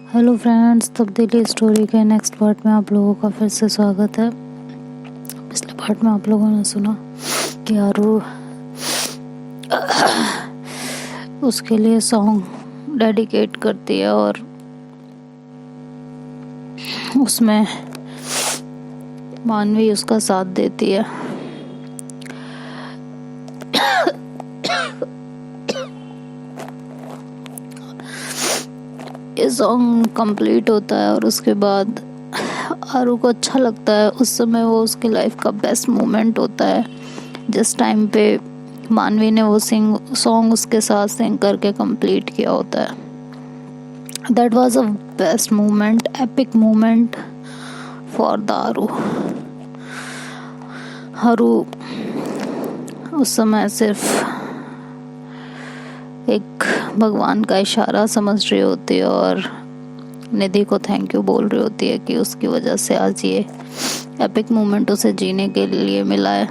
Hello friends, तब्दीली story के next part में आप लोगों का फिर से स्वागत है। पिछले पार्ट में आप लोगों ने सुना कि आरू उसके लिए सॉन्ग डेडिकेट करती है और उसमें मानवी उसका साथ देती है। ये सॉन्ग कंप्लीट होता है और उसके बाद आरू को अच्छा लगता है। उस समय वो उसकी लाइफ का बेस्ट मोमेंट होता है, जिस टाइम पे मानवी ने वो सॉन्ग उसके साथ सिंग करके कंप्लीट किया होता है। That was a best moment, epic moment for the आरू उस समय सिर्फ एक भगवान का इशारा समझ रही होती है और निधि को थैंक यू बोल रही होती है कि उसकी वजह से आज ये एपिक मोमेंट उसे जीने के लिए मिला है,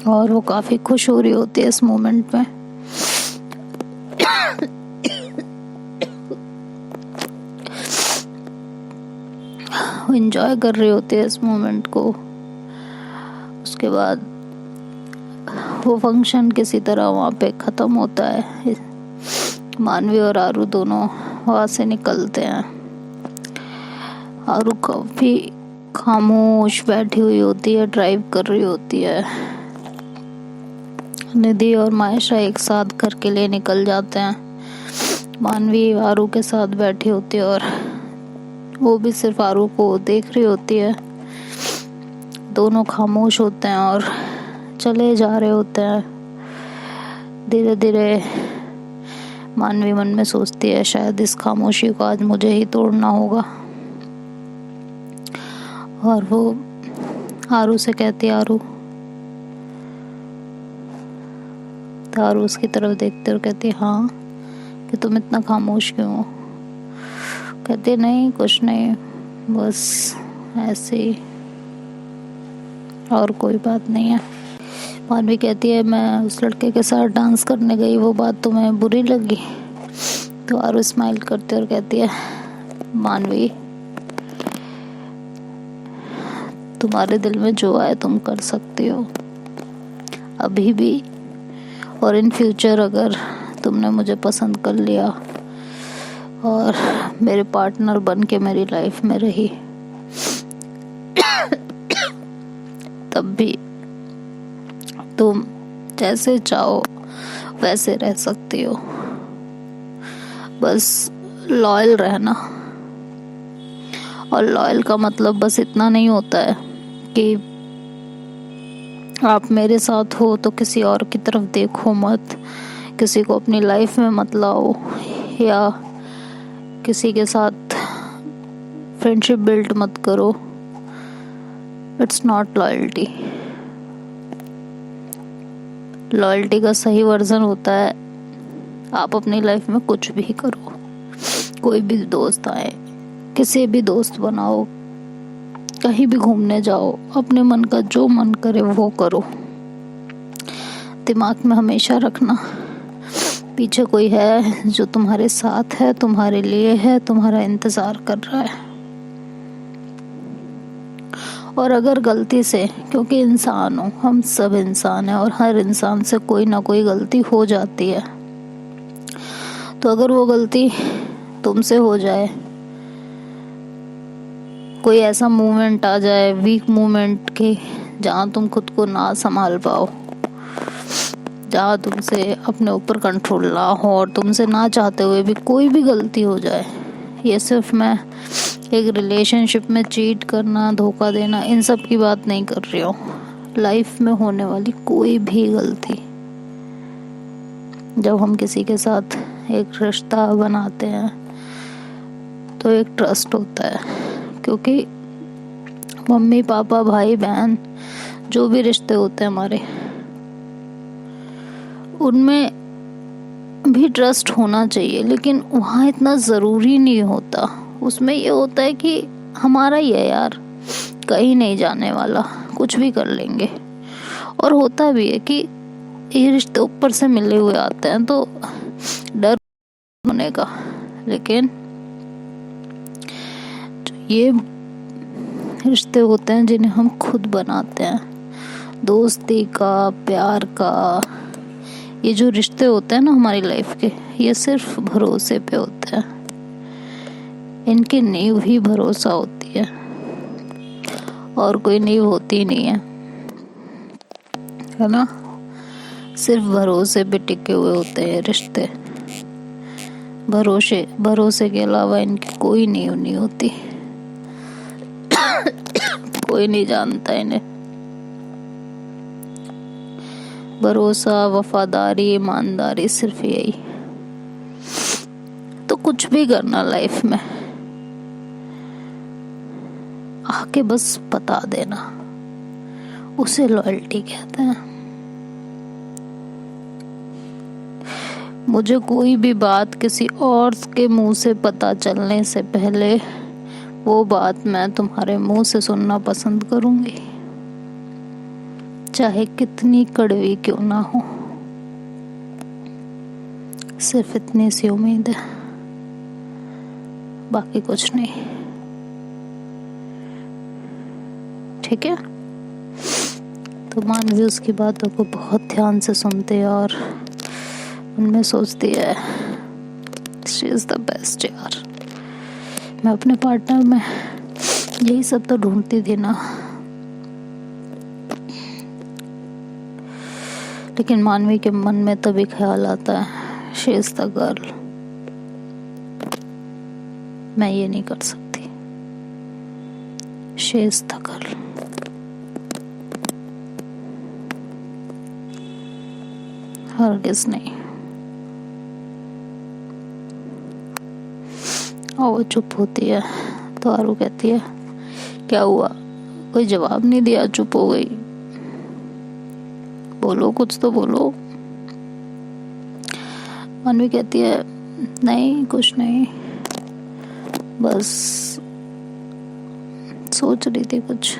और वो काफ़ी खुश हो रही होती है इस मोमेंट में। वो एंजॉय कर रही होती है इस मोमेंट को। उसके बाद वो फंक्शन किसी तरह वहाँ पे ख़त्म होता है। मानवी और आरू दोनों वहाँ से निकलते हैं। आरू काफ़ी खामोश बैठी हुई होती है, ड्राइव कर रही होती है। निधि और मायशा एक साथ घर के लिए निकल जाते हैं। मानवी आरू के साथ बैठी होती है और वो भी सिर्फ आरू को देख रही होती है। दोनों खामोश होते हैं और चले जा रहे होते हैं। धीरे धीरे मानवी मन में सोचती है, शायद इस खामोशी को आज मुझे ही तोड़ना होगा। और वो आरू से कहती है आरू, तो आरू उसकी तरफ देखते और कहती है हाँ, कि तुम इतना खामोश क्यों हो? कहती है नहीं, कुछ नहीं, बस ऐसे ही, और कोई बात नहीं है। मानवी कहती है मैं उस लड़के के साथ डांस करने गई, वो बात तुम्हें बुरी लगी? तो आरू स्माइल करती है और कहती है मानवी, तुम्हारे दिल में जो आए तुम कर सकती हो, अभी भी और इन फ्यूचर। अगर तुमने मुझे पसंद कर लिया और मेरे पार्टनर बन के मेरी लाइफ में रही, तब भी तुम जैसे चाहो वैसे रह सकती हो, बस लॉयल रहना। और लॉयल का मतलब बस इतना नहीं होता है कि आप मेरे साथ हो तो किसी और की तरफ देखो मत, किसी को अपनी लाइफ में मत लाओ, या किसी के साथ फ्रेंडशिप बिल्ड मत करो। It's not loyalty. लॉयल्टी का सही वर्जन होता है आप अपनी लाइफ में कुछ भी करो, कोई भी दोस्त आए, किसी भी दोस्त बनाओ, कहीं भी घूमने जाओ, अपने मन का जो मन करे वो करो। दिमाग में हमेशा रखना, पीछे कोई है जो तुम्हारे साथ है, तुम्हारे लिए है, तुम्हारा इंतजार कर रहा है। और अगर गलती से, क्योंकि इंसान हो, हम सब इंसान हैं और हर इंसान से कोई ना कोई गलती हो जाती है, तो अगर वो गलती तुमसे हो जाए, कोई ऐसा मोमेंट आ जाए, वीक मोमेंट के, जहाँ तुम खुद को ना संभाल पाओ, जहाँ तुमसे अपने ऊपर कंट्रोल ना हो और तुमसे ना चाहते हुए भी कोई भी गलती हो जाए, ये सिर्फ मैं एक रिलेशनशिप में चीट करना, धोखा देना, इन सब की बात नहीं कर रही हूँ। लाइफ में होने वाली कोई भी गलती, जब हम किसी के साथ एक रिश्ता बनाते हैं तो एक ट्रस्ट होता है, क्योंकि मम्मी पापा भाई बहन जो भी रिश्ते होते हैं हमारे, उनमें भी ट्रस्ट होना चाहिए, लेकिन वहाँ इतना ज़रूरी नहीं होता। उसमें ये होता है कि हमारा ही है यार, कहीं नहीं जाने वाला, कुछ भी कर लेंगे। और होता भी है कि ये रिश्ते ऊपर से मिले हुए आते हैं तो डर होने का, लेकिन ये रिश्ते होते हैं जिन्हें हम खुद बनाते हैं। दोस्ती का, प्यार का, ये जो रिश्ते होते हैं ना हमारी लाइफ के, ये सिर्फ भरोसे पे होते हैं। इनकी नींव ही भरोसा होती है और कोई नींव होती नहीं है ना। सिर्फ भरोसे पे टिके हुए होते हैं रिश्ते। भरोसे के अलावा इनकी कोई नींव नहीं होती। कोई नहीं जानता इन्हें। भरोसा, वफादारी, ईमानदारी, सिर्फ यही। तो कुछ भी करना लाइफ में, आके बस बता देना, उसे लॉयल्टी कहते हैं। मुझे कोई भी बात किसी और के मुंह से पता चलने से पहले वो बात मैं तुम्हारे मुंह से सुनना पसंद करूंगी, चाहे कितनी कड़वी क्यों ना हो। सिर्फ इतनी सी उम्मीद है, बाकी कुछ नहीं। ठीक है। तो मानवी उसकी बातों को बहुत ध्यान से सुनते और उनमें सोचती है, शी इज द बेस्ट यार। मैं अपने पार्टनर में यही सब तो ढूंढती थी ना। लेकिन मानवी के मन में तभी ख्याल आता है, शी इज द गर्ल। मैं ये नहीं कर सकती, शी इज द गर्ल। हरगिज़ नहीं। और वो चुप होती है तो आरू कहती है, क्या हुआ? कोई जवाब नहीं दिया, चुप हो गई। बोलो, कुछ तो बोलो। मानवी कहती है, नहीं कुछ नहीं, बस सोच रही थी कुछ।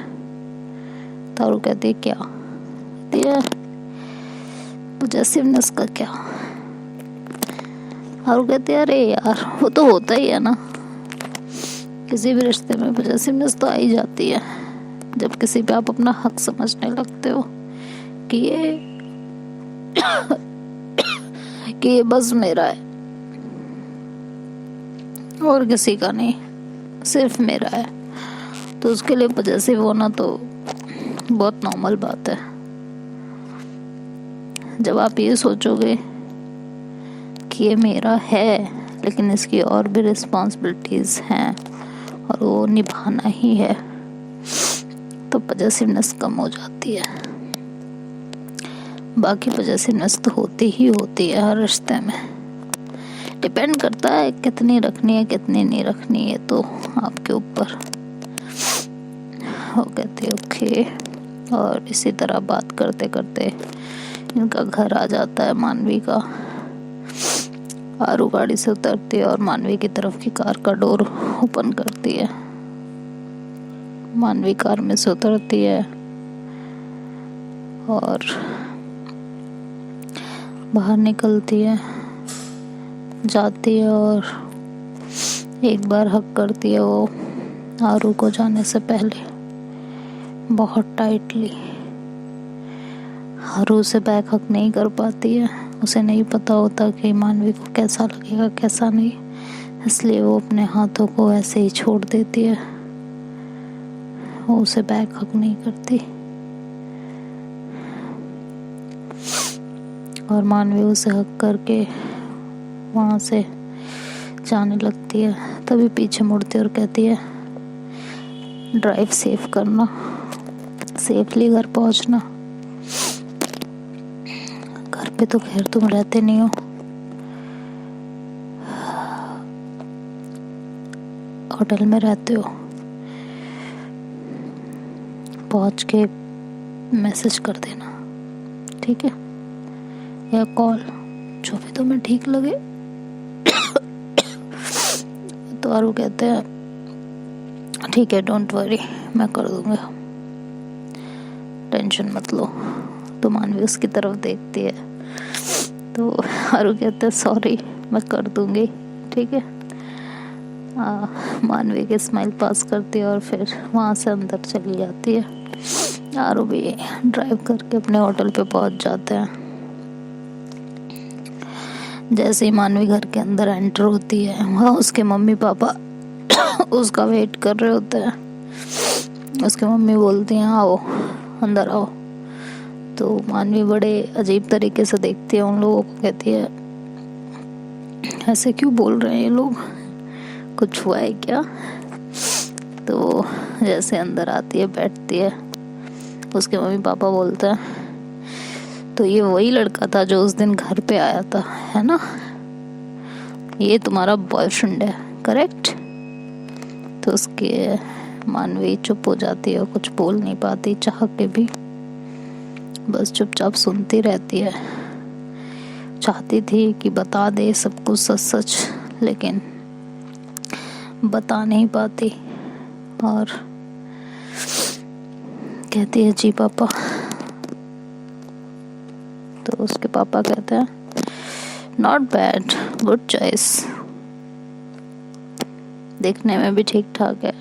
तारू कहती है, क्या? कहती है, पॉजेसिवनेस का क्या? आरू कहती है, अरे यार वो तो होता ही है ना, किसी भी रिश्ते में पॉजेसिवनेस तो आ ही जाती है जब किसी पे आप अपना हक समझने लगते हो कि ये बस मेरा है और किसी का नहीं, सिर्फ मेरा है। तो उसके लिए पॉजेसिव होना तो बहुत नॉर्मल बात है। जब आप ये सोचोगे कि ये मेरा है लेकिन इसकी और भी रिस्पॉन्सिबिलिटीज हैं और वो निभाना ही है, तो पॉजेसिवनेस कम हो जाती है। बाकी पॉजेसिवनेस तो होती ही होती है हर रिश्ते में। डिपेंड करता है कितनी रखनी है कितनी नहीं रखनी है, तो आपके ऊपर। वो कहते ओके। और इसी तरह बात करते करते इनका घर आ जाता है मानवी का। आरू गाड़ी से उतरती है और मानवी की तरफ की कार का डोर ओपन करती है। मानवी कार में से उतरती है और बाहर निकलती है, जाती है और एक बार हक करती है वो आरू को जाने से पहले, बहुत टाइटली। आरू उसे बैक हक नहीं कर पाती है, उसे नहीं पता होता कि मानवी को कैसा लगेगा कैसा नहीं, इसलिए वो अपने हाथों को ऐसे ही छोड़ देती है। वो उसे बैक हक नहीं करती और मानवी उसे हक करके वहाँ से जाने लगती है। तभी पीछे मुड़ती और कहती है, ड्राइव सेफ करना, सेफली घर पहुँचना। घर पे तो खैर तुम रहते नहीं हो, होटल में रहते हो, पहुँच के मैसेज कर देना, ठीक है, या कॉल, जो भी तुम्हें ठीक लगे। तो आरू कहते हैं, ठीक है, डोंट वरी, मैं कर दूंगा, टेंशन मत लो। तो मानवी उसकी तरफ देखती है तो आरू कहते हैं, सॉरी, मैं कर दूंगी, ठीक है। मानवी की स्माइल पास करती है और फिर वहाँ से अंदर चली जाती है। आरू भी ड्राइव करके अपने होटल पे पहुँच जाते हैं। जैसे ही मानवी घर के अंदर एंटर होती है, वहाँ उसके मम्मी पापा उसका वेट कर रहे होते हैं। उसके मम्मी बोलती हैं आओ अंदर आओ। तो मानवी बड़े अजीब तरीके से देखती है उन लोगों को, कहती है ऐसे क्यों बोल रहे हैं ये लोग, कुछ हुआ है क्या। तो जैसे अंदर आती है बैठती है, उसके मम्मी पापा बोलते हैं तो ये वही लड़का था जो उस दिन घर पे आया था, है ना, ये तुम्हारा बॉयफ्रेंड है करेक्ट। तो उसके मानवी चुप हो जाती है और कुछ बोल नहीं पाती चाह के भी, बस चुपचाप सुनती रहती है। चाहती थी कि बता दे सब कुछ सच सच, लेकिन बता नहीं पाती और कहती है जी पापा। तो उसके पापा कहते हैं नॉट बैड, गुड चॉइस, देखने में भी ठीक ठाक है।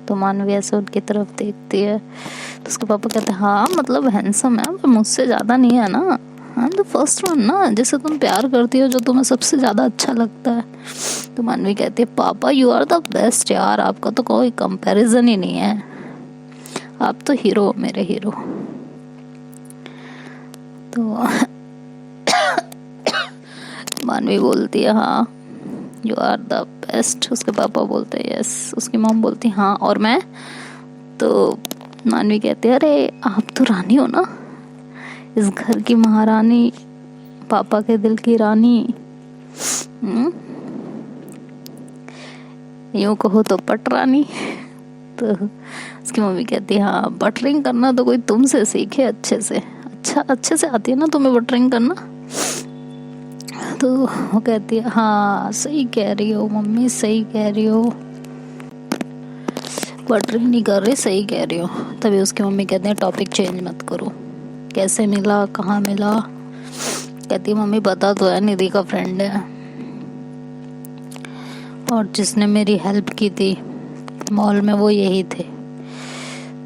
तो मानवी ऐसे उनकी तरफ देखती है तो उसके पापा कहते हैं हाँ मतलब हैंडसम है पर मुझसे ज़्यादा नहीं है ना, I am the first one ना, जिसे तुम प्यार करती हो, जो तुम्हें सबसे ज़्यादा अच्छा लगता है। तो मानवी कहती है पापा यू आर द बेस्ट यार, आपका तो कोई कंपैरिजन ही नहीं है, आप तो हीरो, मेरे हीरो। तो मानवी बोलती है हाँ यू आर द बेस्ट। उसके पापा बोलते हैं यस। उसकी मॉम बोलती हाँ और मैं। तो मानवी कहती है अरे आप तो रानी हो ना, इस घर की महारानी, पापा के दिल की रानी, यूं कहो तो पटरानी। तो उसकी मम्मी कहती है हाँ बटरिंग करना तो कोई तुमसे सीखे अच्छे से, अच्छे से आती है ना तुम्हें बटरिंग करना। तो वो कहती है हाँ सही कह रही हो मम्मी, सही कह रही हो, बटरिंग नहीं कर रही, सही कह रही हो। तभी उसकी मम्मी कहती है टॉपिक चेंज मत करो, कैसे मिला, कहाँ मिला। कहती है मम्मी पता तो है निधि का फ्रेंड है और जिसने मेरी हेल्प की थी मॉल में वो यही थे।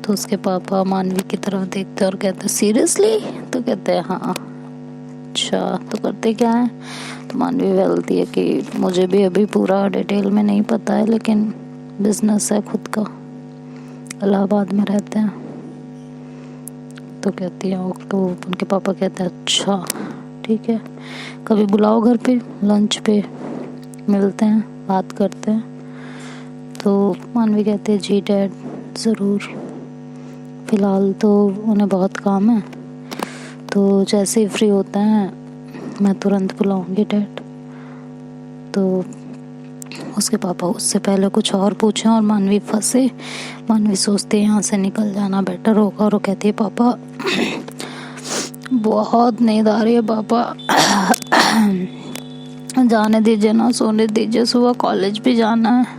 तो उसके पापा मानवी की तरफ देखते और कहते सीरियसली। तो कहते हैं हाँ। अच्छा तो करते क्या है। तो मानवी बोलती है कि मुझे भी अभी पूरा डिटेल में नहीं पता है, लेकिन बिजनेस है खुद का, इलाहाबाद में रहते हैं। तो कहती है तो उनके पापा कहते हैं अच्छा ठीक है, कभी बुलाओ घर पे लंच पे, मिलते हैं बात करते हैं। तो मानवी कहते हैं जी डैड ज़रूर, फ़िलहाल तो उन्हें बहुत काम है, तो जैसे ही फ्री होते हैं मैं तुरंत बुलाऊंगी डैड। तो उसके पापा उससे पहले कुछ और पूछें और मानवी फंसे। मानवी सोचते हैं यहाँ से निकल जाना बेटर होगा और वो कहती है पापा बहुत नींद आ रही है पापा, जाने दीजिए ना, सोने दीजिए, सुबह कॉलेज भी जाना है।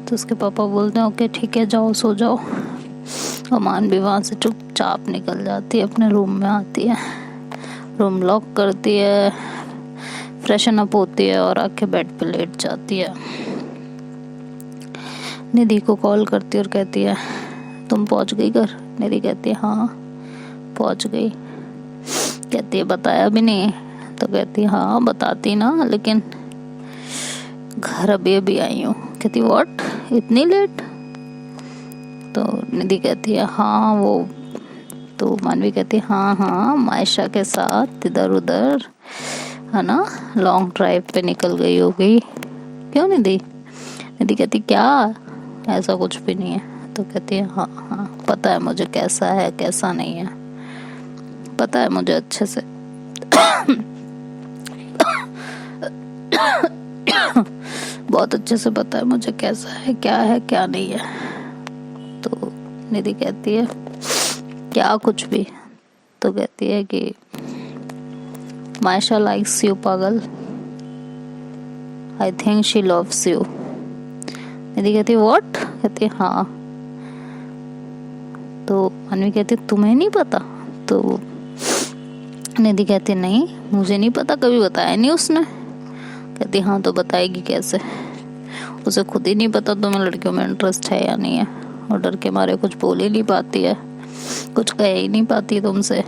तो उसके पापा बोलते हैं ओके ठीक है जाओ सो जाओ। और मानवी वहाँ से चुपचाप निकल जाती है, अपने रूम में आती है, रूम लॉक करती है, फ्रेशन अप होती है और आके बेड पे लेट जाती है। निधि को कॉल करती है और कहती है तुम पहुँच गई घर। निधि कहती है हाँ पहुँच गई। कहती है बताया भी नहीं। तो कहती है हाँ बताती ना, लेकिन घर अभी अभी आई हूँ। कहती व्हाट इतनी लेट। तो निधि कहती है हाँ वो। तो मानवी कहती है हाँ मायशा के साथ इधर उधर है ना, लॉन्ग ड्राइव पे निकल गई होगी। क्यों निधि। निधि कहती क्या, ऐसा कुछ भी नहीं है। तो कहती है हाँ पता है मुझे कैसा है कैसा नहीं है, पता है मुझे अच्छे से। बहुत अच्छे से पता है मुझे कैसा है क्या नहीं है। तो निधि कहती है क्या कुछ भी। तो कहती है कि मायशा लाइक्स यू पागल, I think she loves you. Nidhi कहती है व्हाट। कहती है हाँ। तो मानवी कहती है तुम्हें नहीं पता। तो निधि कहती नहीं मुझे नहीं पता, कभी बताया नहीं उसने। कहती हाँ तो बताएगी कैसे। उसे खुद ही नहीं पता तुम्हें लड़कियों में इंटरेस्ट है या नहीं है, और डर के मारे कुछ बोल ही नहीं पाती है, कुछ कह ही नहीं पाती तुमसे।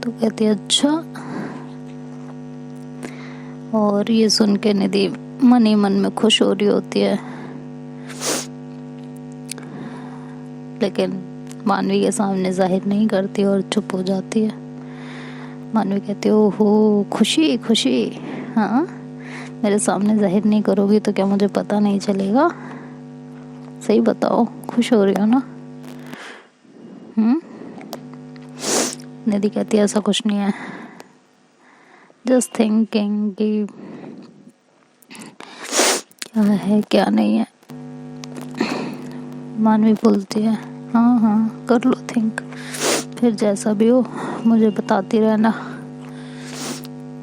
तो कहती है अच्छा। और ये सुन के निधि मन ही मन में खुश हो रही होती है, लेकिन मानवी के सामने जाहिर नहीं करती और चुप हो जाती है। मानवी कहती है ओहो खुशी खुशी, हाँ मेरे सामने जाहिर नहीं करोगी तो क्या मुझे पता नहीं चलेगा? सही बताओ, खुश हो रही हो ना? निधि कहती है ऐसा कुछ नहीं है, जस्ट थिंकिंग कि क्या है क्या नहीं है। मानवी बोलती है हाँ हाँ कर लो थिंक, फिर जैसा भी हो मुझे बताती रहना।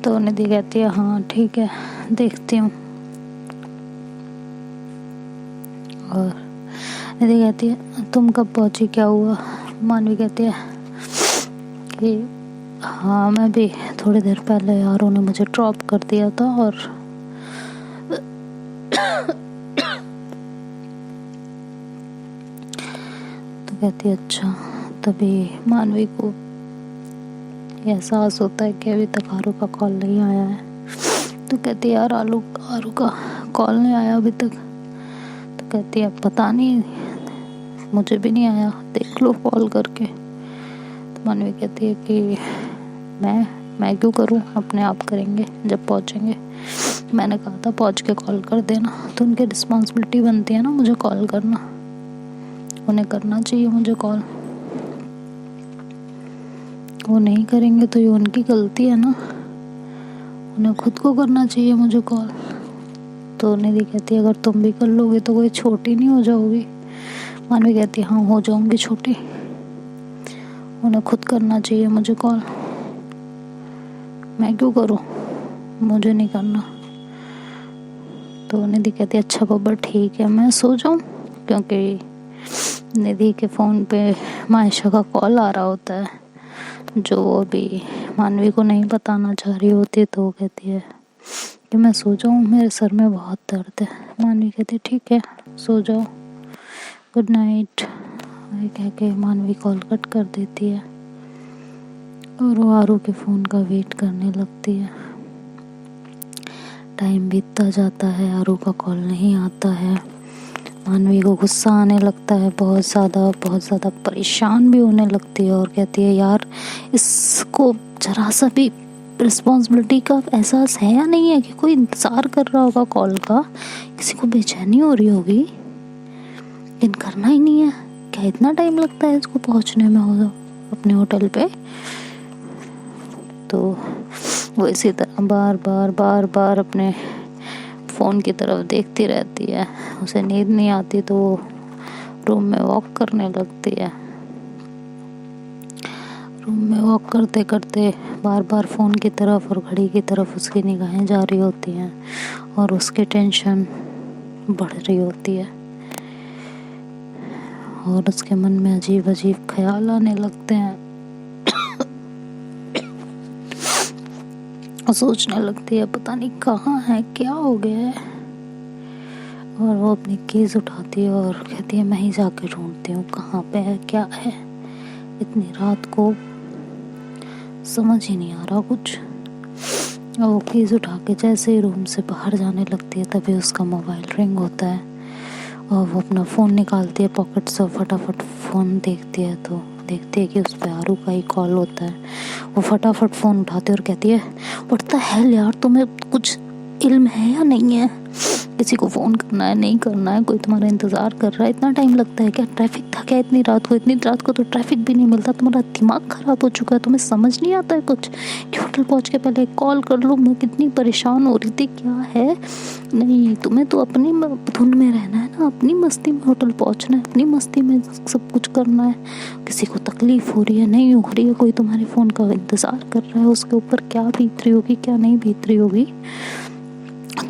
तो निधि कहती है हाँ ठीक है देखती हूँ। और निधि कहती है तुम कब पहुँची, क्या हुआ? मानवी कहती है कि हाँ मैं भी थोड़ी देर पहले यारों ने मुझे ड्रॉप कर दिया था और तो कहती है अच्छा। तभी मानवी को एहसास होता है कि अभी तक आरू का कॉल नहीं आया है। तो कहती है यार आरू का कॉल नहीं आया अभी तक। तो कहती है पता नहीं, मुझे भी नहीं आया, देख लो कॉल करके। तो मानवी कहती है कि मैं क्यों करूं, अपने आप करेंगे जब पहुंचेंगे। मैंने कहा था पहुंच के कॉल कर देना, तो उनकी रिस्पॉन्सिबिलिटी बनती है ना मुझे कॉल करना, उन्हें करना चाहिए मुझे कॉल। वो नहीं करेंगे तो ये उनकी गलती है ना, उन्हें खुद को करना चाहिए मुझे कॉल। तो निधि कहती है अगर तुम भी कर लोगे तो कोई छोटी नहीं हो जाओगी। मानवी कहती है हाँ हो जाऊंगी छोटी, उन्हें खुद करना चाहिए मुझे कॉल, मैं क्यों करूं, मुझे नहीं करना। तो निधि कहती है अच्छा बाबा ठीक है मैं सो जाऊं, क्योंकि निधि के फ़ोन पे मायशा का कॉल आ रहा होता है जो वो अभी मानवी को नहीं बताना चाह रही होती। तो वो कहती है कि मैं सो जाऊं, मेरे सर में बहुत दर्द है। मानवी कहती है ठीक है सो जाओ, गुड नाइट। ये कह के मानवी कॉल कट कर देती है और वो आरू के फ़ोन का वेट करने लगती है। टाइम बीतता जाता है, आरू का कॉल नहीं आता है। मानवी को गुस्सा आने लगता है, बहुत ज़्यादा परेशान भी होने लगती है और कहती है यार इसको जरा सा भी रिस्पॉन्सिबिलिटी का एहसास है या नहीं है कि कोई इंतज़ार कर रहा होगा कॉल का, किसी को बेचैनी हो रही होगी, लेकिन करना ही नहीं है। क्या इतना टाइम लगता है इसको पहुंचने में हो अपने होटल पे? तो वो इसी तरह बार बार अपने फ़ोन की तरफ देखती रहती है। उसे नींद नहीं आती तो वो रूम में वॉक करने लगती है। रूम में वॉक करते करते बार फ़ोन की तरफ और घड़ी की तरफ उसकी निगाहें जा रही होती हैं और उसकी टेंशन बढ़ रही होती है और उसके मन में अजीब ख्याल आने लगते हैं। और सोचने लगती है पता नहीं कहाँ है, क्या हो गया है। और वो अपनी कीज़ उठाती है और कहती है मैं ही जाके ढूंढती हूँ कहाँ पे है, क्या है। इतनी रात को समझ ही नहीं आ रहा कुछ। और वो कीज़ उठा के जैसे ही रूम से बाहर जाने लगती है तभी उसका मोबाइल रिंग होता है और वो अपना फ़ोन निकालती है पॉकेट से, फटाफट फ़ोन देखती है तो देखती है कि उस पर आरू का ही कॉल होता है। वो फटाफट फ़ोन उठाती है और कहती है व्हाट द हेल यार, तुम्हें कुछ इल्म है या नहीं है, किसी को फ़ोन करना है नहीं करना है, कोई तुम्हारा इंतज़ार कर रहा है, इतना टाइम लगता है क्या, ट्रैफिक था क्या इतनी रात को? इतनी रात को तो ट्रैफिक भी नहीं मिलता, तुम्हारा दिमाग ख़राब हो चुका है, तुम्हें समझ नहीं आता है कुछ कि होटल पहुंच के पहले कॉल कर लो। मैं कितनी परेशान हो रही थी, क्या है नहीं, तुम्हें तो अपनी धुन में रहना है ना, अपनी मस्ती में होटल पहुंचना है, अपनी मस्ती में सब कुछ करना है। किसी को तकलीफ़ हो रही है नहीं हो रही है, कोई तुम्हारे फ़ोन का इंतज़ार कर रहा है, उसके ऊपर क्या बीत रही होगी क्या नहीं बीत रही होगी,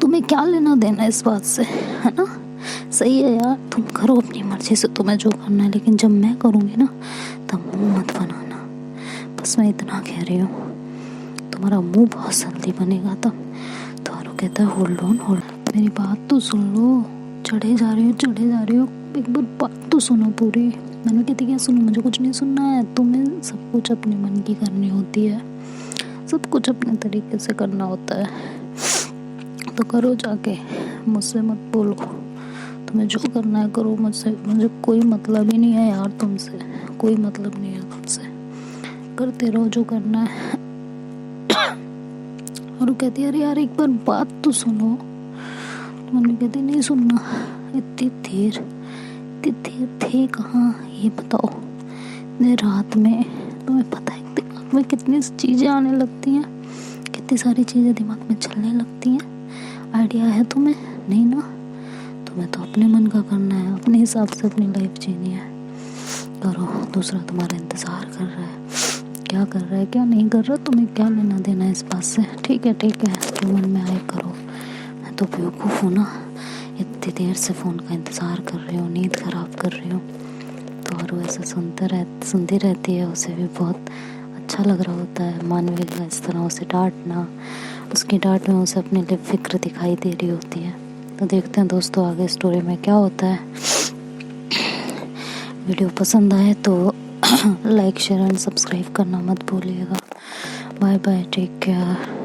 तुम्हें क्या लेना देना इस बात से, है ना। सही है यार, तुम करो अपनी मर्जी से तुम्हें जो करना है, लेकिन जब मैं करूँगी ना तब मुंह मत बनाना, बस मैं इतना कह रही हूँ। तुम्हारा मुंह बहुत जल्दी बनेगा तब। तो आरू कहता है होल्ड ऑन होल्ड, मेरी बात तो सुन लो, चढ़े जा रही हो, एक बार बात तो सुनो पूरी। मैंने कहती क्या सुनो, मुझे कुछ नहीं सुनना है, तुम्हें सब कुछ अपने मन की करनी होती है, सब कुछ अपने तरीके से करना होता है, तो करो जाके, मुझसे मत बोलो, तुम्हें जो करना है करो, मुझे कोई मतलब ही नहीं है यार तुमसे, कोई मतलब नहीं है तुमसे, करते रहो जो करना है। और वो कहती है अरे यार एक बार बात तो सुनो। मैंने कहती नहीं सुनना, इतनी देर थे कहाँ ये बताओ, इतने रात में तुम्हें पता है दिमाग में कितनी चीज़ें आने लगती हैं, कितनी सारी चीज़ें दिमाग में चलने लगती हैं, आइडिया है तुम्हें? नहीं ना, तुम्हें तो अपने मन का करना है, अपने हिसाब से अपनी लाइफ जीनी है, करो, दूसरा तुम्हारा इंतज़ार कर रहा है, क्या कर रहा है क्या नहीं कर रहा, तुम्हें क्या लेना देना है इस बात से, ठीक है जो मन में आए करो। मैं तो बेवकूफ़ हूँ ना, इतनी देर से फ़ोन का इंतज़ार कर रही हूँ, नींद ख़राब कर रही हूँ, तो और वो ऐसा सुनती रहती है, उसे भी बहुत अच्छा लग रहा होता है मानवी का इस तरह उसे डांटना, उसकी डांट में उसे अपने लिए फिक्र दिखाई दे रही होती है। तो देखते हैं दोस्तों आगे स्टोरी में क्या होता है। वीडियो पसंद आए तो लाइक शेयर एंड सब्सक्राइब करना मत भूलिएगा। Bye bye, take care.